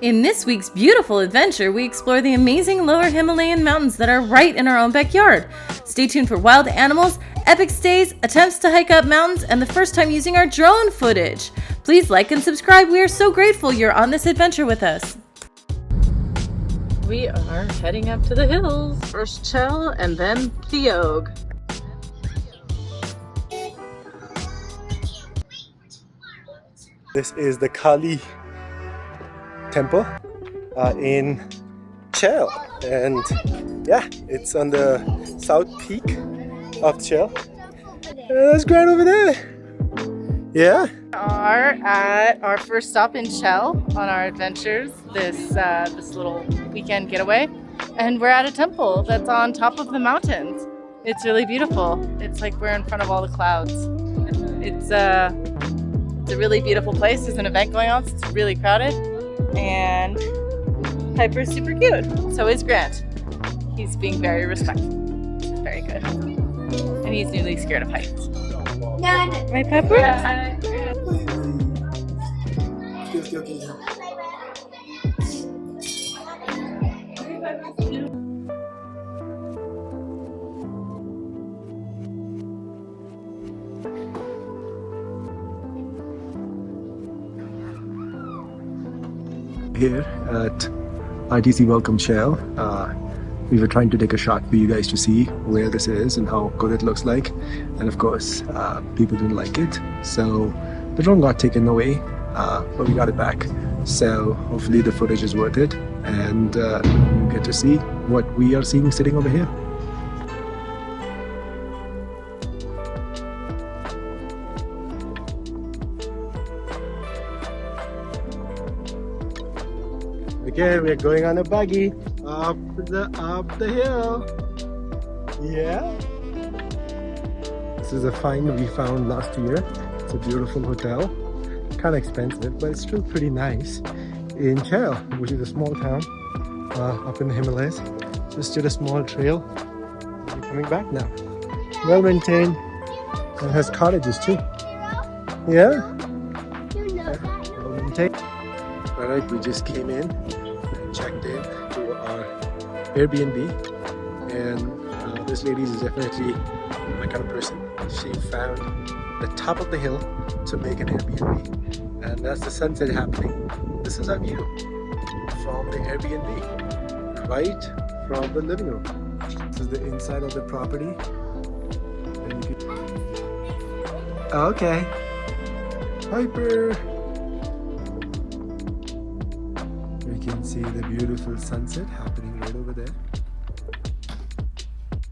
In this week's beautiful adventure, we explore the amazing lower Himalayan mountains that are right in our own backyard. Stay tuned for wild animals, epic stays, attempts to hike up mountains, and the first time using our drone footage. Please like and subscribe. We are so grateful you're on this adventure with us. We are heading up to the hills. First Chail and then Theog. This is the Kali temple in Chail, and yeah, it's on the south peak of Chail. That's great over there. Yeah. We are at our first stop in Chail on our adventures, this little weekend getaway, and we're at a temple that's on top of the mountains. It's really beautiful. It's like we're in front of all the clouds. It's a really beautiful place. There's an event going on, so it's really crowded, and Piper's super cute. So is Grant. He's being very respectful. Very good. And he's newly scared of heights. Right, Piper? Yeah. Here at ITC Welcome Chail, we were trying to take a shot for you guys to see where this is and how good it looks like, and of course people didn't like it, so the drone got taken away, but we got it back, so hopefully the footage is worth it, and you get to see what we are seeing sitting over here. Okay, we're going on a buggy up the hill. Yeah. This is a find we found last year. It's a beautiful hotel. Kind of expensive, but it's still pretty nice. In Chail, which is a small town up in the Himalayas. Just did a small trail. We're coming back now. Well maintained. And has cottages too. Yeah. Well maintained. Alright, we just came in. Checked in to our Airbnb, and this lady is definitely my kind of person. She found the top of the hill to make an Airbnb, and that's the sunset happening. This is our view from the Airbnb, right from the living room. This is the inside of the property. And you can... Okay, Piper. You can see the beautiful sunset happening right over there.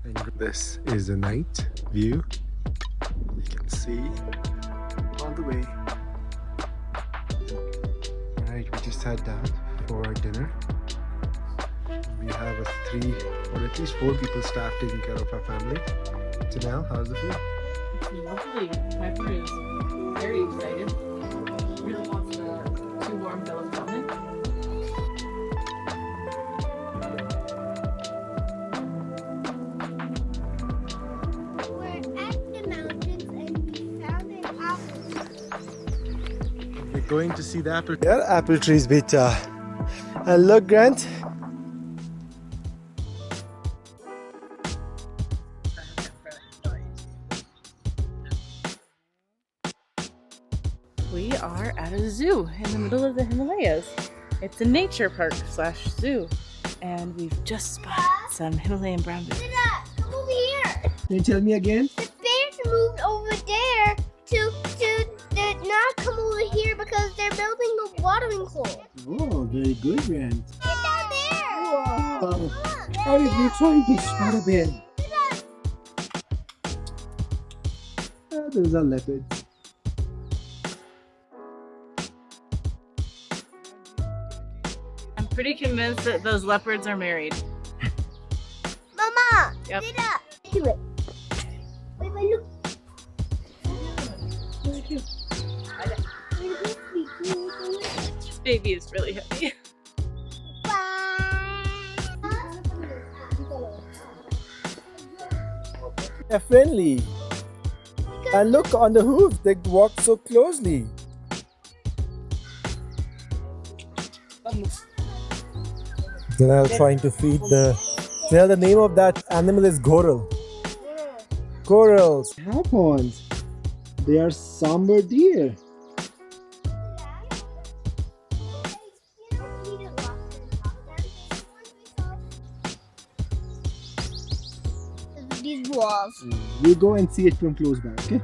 And this is the night view. You can see all the way. Alright, we just sat down for our dinner. We have 3 or at least 4 people staff taking care of our family. Danelle, how's the food? It's lovely. Piper is very excited. Really wants the 2 warm bells on it. Going to see the apple. Yeah, apple trees, beta. And look, Grant. We are at a zoo in the middle of the Himalayas. It's a nature park / zoo, and we've just spotted some Himalayan brown bears. Come over here. Can you tell me again? The bears moved over there to not come over here because they're building a watering hole. Oh, very good, Grant. Get down there. Wow. How are you trying to spot a bear? Oh, those are leopards. I'm pretty convinced that those leopards are married. Mama, Yep. sit up. Do it. Wait, look. This baby is really heavy. They're friendly. And look on the hoof, they walk so closely. Danelle trying to feed the name of that animal is coral. Corals. Hapons. They are somber deer. These walls. We'll go and see it from close by, okay?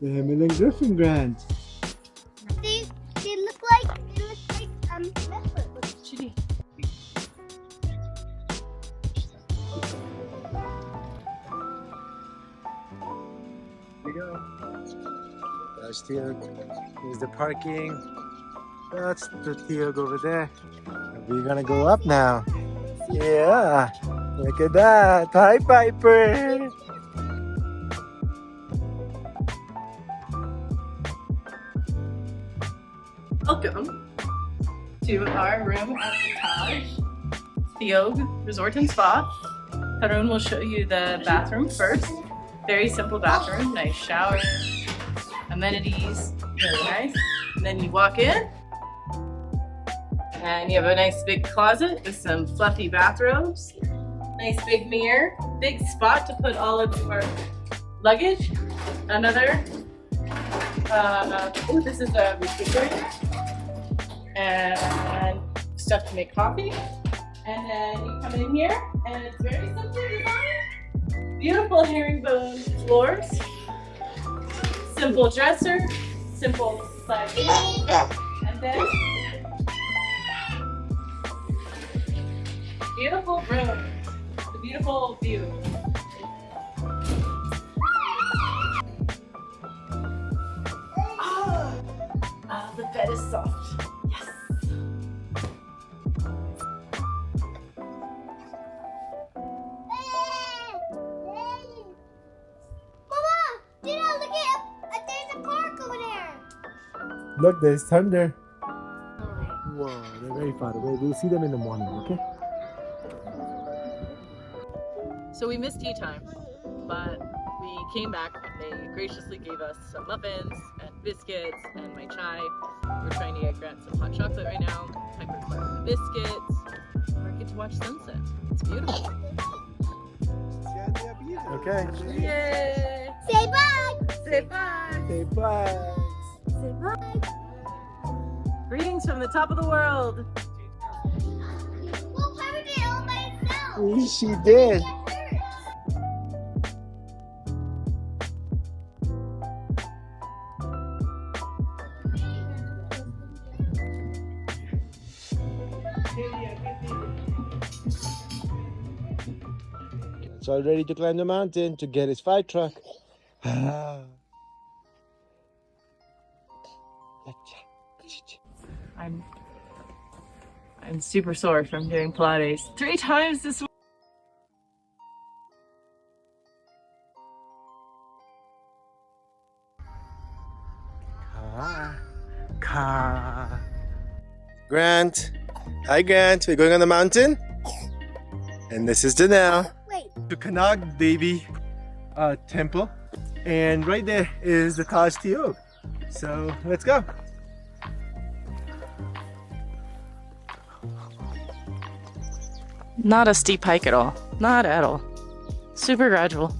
The Himalayan griffin, Grant. They look like leopard. Chitty. Here we go. Taj Theog. Here's the parking. That's the Theog over there. We're gonna go up now. Yeah. Look at that. Hi, Piper. Welcome to our room at the Taj Theog Resort and Spa. Tarun will show you the bathroom first. Very simple bathroom, nice shower, amenities, really nice. And then you walk in and you have a nice big closet with some fluffy bathrobes. Nice big mirror, big spot to put all of your luggage. Another, this is a refrigerator and stuff to make coffee. And then you come in here and it's very simple design. Beautiful herringbone floors. Simple dresser, simple side table, and then beautiful room. The beautiful view. The bed is soft. Yes. Mama, look at there's a park over there. Look, there's thunder. Wow, they're very far away. We'll see them in the morning, okay? So we missed tea time, but we came back and they graciously gave us some muffins and biscuits and my chai. We're trying to get Grant some hot chocolate right now. Piper's loving the biscuits. We're get to watch sunset. It's beautiful. Okay. Yay! Say bye. Say bye! Say bye. Say bye. Greetings from the top of the world! Well, Pepper did it all by itself. She did. It's all ready to climb the mountain to get his fire truck. I'm super sore from doing Pilates 3 times this week. Grant. Hi, Grant. We're going on the mountain. And this is Danelle. Wait. To Kanag Devi temple. And right there is the Taj Theog. So let's go. Not a steep hike at all. Not at all. Super gradual.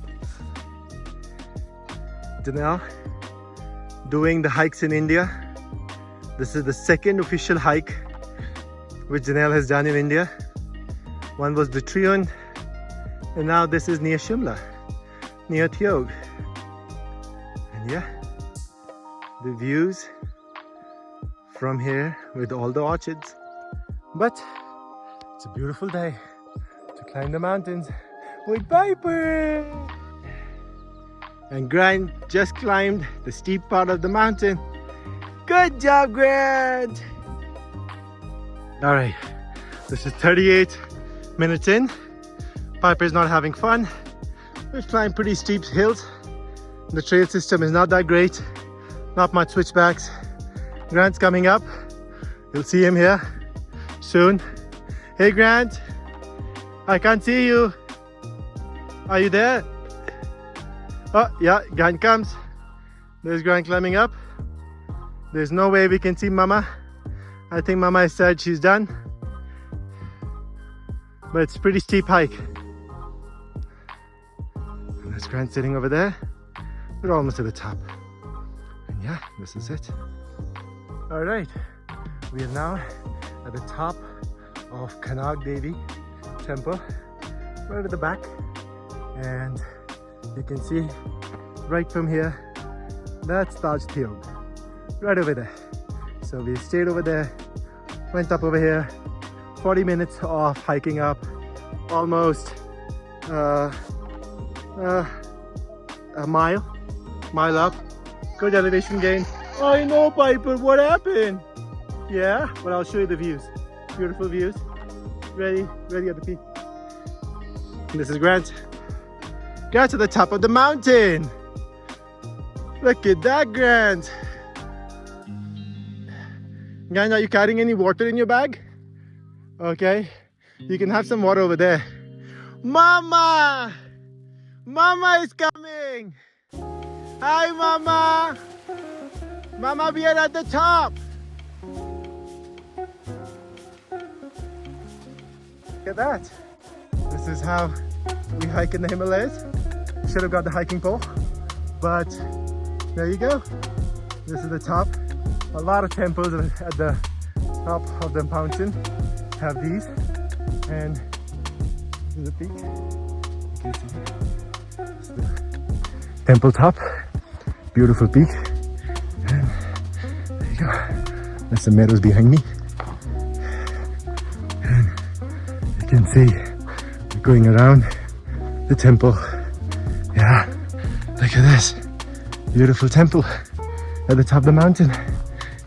Danelle, doing the hikes in India. This is the second official hike which Danelle has done in India. One was Triun, and now this is near Shimla, near Theog. And yeah, the views from here with all the orchids. But it's a beautiful day to climb the mountains with Piper. And Grant just climbed the steep part of the mountain. Good job, Grant! Alright, this is 38 minutes in. Piper's not having fun. We've climbed pretty steep hills. The trail system is not that great. Not much switchbacks. Grant's coming up. You'll see him here soon. Hey Grant, I can't see you. Are you there? Oh yeah, Grant comes. There's Grant climbing up. There's no way we can see Mama. I think Mama said she's done. But it's a pretty steep hike. And there's Grant sitting over there. We're almost to the top. And yeah, this is it. Alright, we are now at the top of Kanag Devi temple, right at the back. And you can see right from here, that's Taj Theog, right over there. So we stayed over there, went up over here, 40 minutes of hiking up, almost a mile up. Good elevation gain. I know, Piper, what happened? Yeah, but I'll show you the views. Beautiful views. Ready at the peak. And this is Grant. Get to the top of the mountain. Look at that, Grant. Grant, are you carrying any water in your bag? Okay, you can have some water over there. Mama! Mama is coming! Hi, Mama! Mama, we are at the top! Look at that. This is how we hike in the Himalayas. Should have got the hiking pole, but there you go. This is the top. A lot of temples at the top of the mountain have these, and this is the peak. You can see this is the temple top. Beautiful peak. And there you go. That's the meadows behind me. And you can see we're going around the temple. Yeah, look at this. Beautiful temple at the top of the mountain.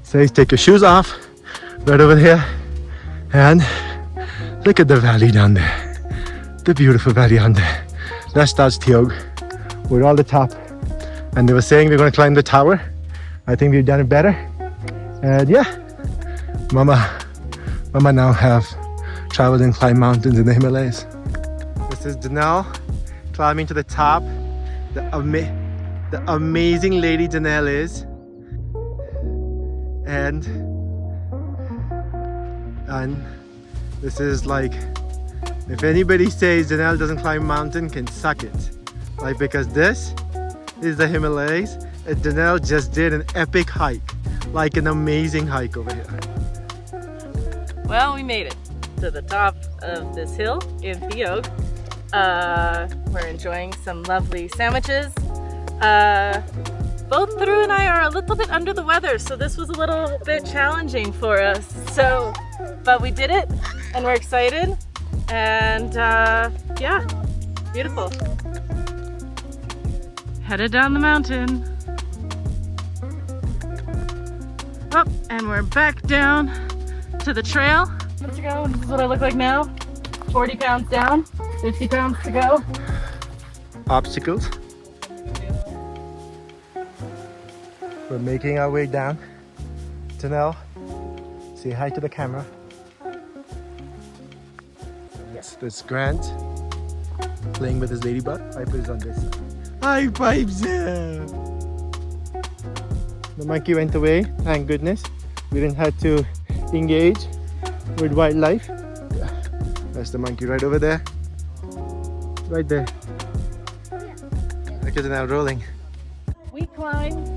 Says take your shoes off right over here. And look at the valley down there. The beautiful valley down there. That's Taj Theog. We're all at the top. And they were saying we're going to climb the tower. I think we've done it better. And yeah, Mama now have traveled and climbed mountains in the Himalayas. This is Danelle climbing to the top. The amazing lady Danelle is. And this is like, if anybody says Danelle doesn't climb a mountain, can suck it. Like, because this is the Himalayas, and Danelle just did an epic hike, like an amazing hike over here. Well, we made it to the top of this hill in Theog. We're enjoying some lovely sandwiches. Both Thru and I are a little bit under the weather, so this was a little bit challenging for us. But we did it, and we're excited, and yeah, beautiful. Headed down the mountain. Oh, and we're back down to the trail. Let's go. This is what I look like now. 40 pounds down, 50 pounds to go. Obstacles. We're making our way down. Danelle, say hi to the camera. That's Grant playing with his ladybug. Piper is on this side. Hi, Pipes! The monkey went away, thank goodness. We didn't have to engage with wildlife. That's the monkey right over there. Right there. Look at it now rolling. We climbed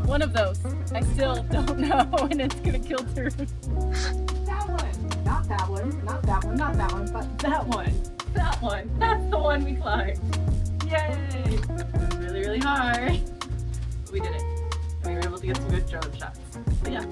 one of those. I still don't know when it's gonna kill Tarun. That one. Not that one. Not that one. Not that one. But that one. That one. That's the one we climbed. Yay! It was really, really hard. But we did it. And we were able to get some good drone shots. So yeah.